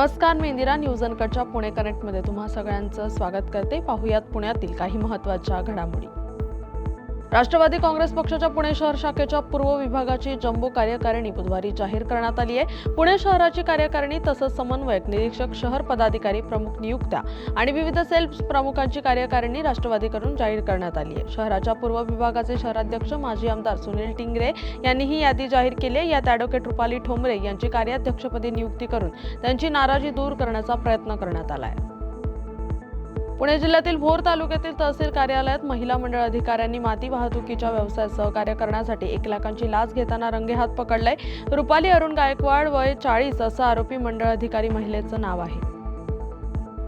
नमस्कार, मी इंदिरा. न्यूज अनकटच्या पुणे कनेक्टमध्ये तुम्हा सगळ्यांचं स्वागत करते. पाहुयात पुण्यातील काही महत्त्वाच्या घडामोडी. राष्ट्रवादी काँग्रेस पक्षाच्या पुणे शहर शाखेच्या पूर्व विभागाची जम्बो कार्यकारिणी बुधवारी जाहीर करण्यात आली आहे. पुणे शहराची कार्यकारिणी तसंच समन्वयक, निरीक्षक, शहर पदाधिकारी, प्रमुख नियुक्त्या आणि विविध सेल प्रमुखांची कार्यकारिणी राष्ट्रवादीकडून जाहीर करण्यात आली आहे. शहराच्या पूर्व विभागाचे शहराध्यक्ष माजी आमदार सुनील टिंगरे यांनी ही यादी जाहीर केली आहे. यात ॲडव्होकेट रुपाली ठोंबरे यांची कार्याध्यक्षपदी नियुक्ती करून त्यांची नाराजी दूर करण्याचा प्रयत्न करण्यात आला आहे. पुणे जिल्ह्यातील भोर तालुक्यातील तहसील कार्यालयात महिला मंडळ अधिकाऱ्यांनी माती वाहतुकीच्या व्यवसायात सहकार्य करण्यासाठी 1 लाखांची लाच घेताना रंगेहात पकडलाय. रुपाली अरुण गायकवाड, वय 40 असं आरोपी मंडळ अधिकारी महिलेचं नाव आहे.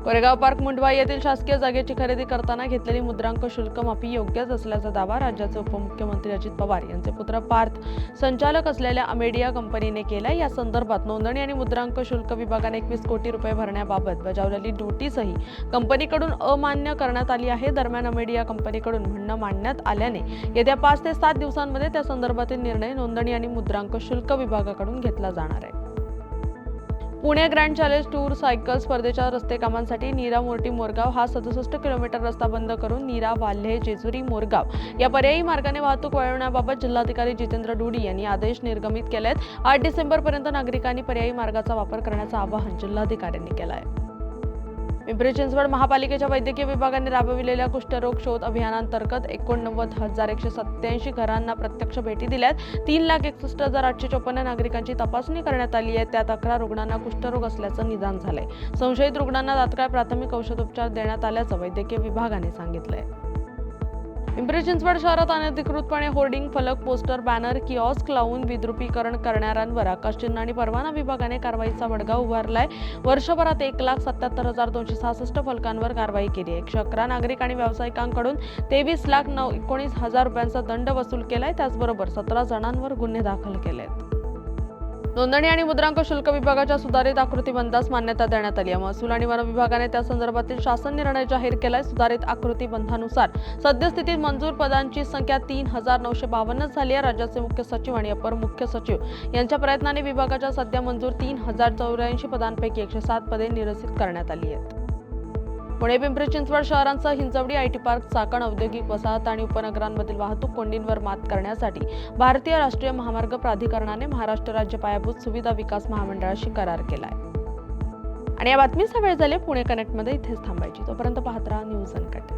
कोरेगाव पार्क मुंडवा येथील शासकीय जागेची खरेदी करताना घेतलेली मुद्रांक शुल्क माफी योग्यच असल्याचा दावा राज्याचे उपमुख्यमंत्री अजित पवार यांचे पुत्र पार्थ संचालक असलेल्या अमेडिया कंपनीने केला. या संदर्भात नोंदणी आणि मुद्रांक शुल्क विभागाने 21 कोटी रुपये भरण्याबाबत बजावलेली नोटीसही कंपनीकडून अमान्य करण्यात आली आहे. दरम्यान अमेडिया कंपनीकडून म्हणणं मांडण्यात आल्याने येत्या 5 ते 7 दिवसांमध्ये त्या संदर्भातील निर्णय नोंदणी आणि मुद्रांक शुल्क विभागाकडून घेतला जाणार आहे. Pune grand challenge tour cycle स्पर्धेच्या रस्ते कामांसाठी नीरा मोर्टी मोरगाव हा 67 किलोमीटर रस्ता बंद करून नीरा वाल्हे जेजुरी मोरगाव या पर्यायी मार्गाने वाहतूक वळवण्याबाबत जिल्हाधिकारी जितेंद्र डुडी यांनी आदेश निर्गमित केले आहेत. 8 डिसेंबरपर्यंत नागरिकांनी पर्यायी मार्गाचा वापर करण्याचं आवाहन जिल्हाधिकाऱ्यांनी केलं आहे. पिंपरी चिंचवड महापालिकेच्या वैद्यकीय विभागाने राबविलेल्या कुष्ठरोग शोध अभियानांतर्गत 89,187 घरांना प्रत्यक्ष भेटी दिल्यात. 3,61,854 नागरिकांची तपासणी करण्यात आली आहे. त्यात 11 रुग्णांना कुष्ठरोग असल्याचं निदान झालंय. संशयित रुग्णांना तात्काळ प्राथमिक औषधोपचार देण्यात आल्याचं वैद्यकीय विभागाने सांगितलंय. पिंपरी चिंचवड शहरात अनधिकृतपणे होर्डिंग, फलक, पोस्टर, बॅनर, किऑस्क लावून विद्रुपीकरण करणाऱ्यांवर आकाशचिन्ह आणि परवाना विभागाने कारवाईचा बडगा उभारलाय. वर्षभरात 1,77,266 फलकांवर कारवाई केली आहे. 111 नागरिक आणि व्यावसायिकांकडून 23,19,000 रुपयांचा दंड वसूल केलाय. त्याचबरोबर 17 जणांवर गुन्हे दाखल केलेत. नोंदणी आणि मुद्रांक शुल्क विभागाच्या सुधारित आकृतीबंधास मान्यता देण्यात आली आहे. महसूल आणि वन विभागाने त्या संदर्भातील शासन निर्णय जाहीर केलाय. सुधारित आकृतीबंधानुसार सद्यस्थितीत मंजूर पदांची संख्या 3,952 झाली आहे. राज्याचे मुख्य सचिव आणि अपर मुख्य सचिव यांच्या प्रयत्नाने विभागाच्या सध्या मंजूर 3,084 पदांपैकी 107 पदे निरसित करण्यात आली आहेत. पुणे पिंपरी चिंचवड शहरांसह हिंजवडी, आयटी पार्क, चाकण, औद्योगिक वसाहत आणि उपनगरांमधील वाहतूक कोंडींवर मात करण्यासाठी भारतीय राष्ट्रीय महामार्ग प्राधिकरणाने महाराष्ट्र राज्य पायाभूत सुविधा विकास महामंडळाशी करार केला आहे. आणि या बातमीचा वेळ झाली पुणे कनेक्टमध्ये इथेच थांबायची. तोपर्यंत पाहत राहा न्यूज अनकट.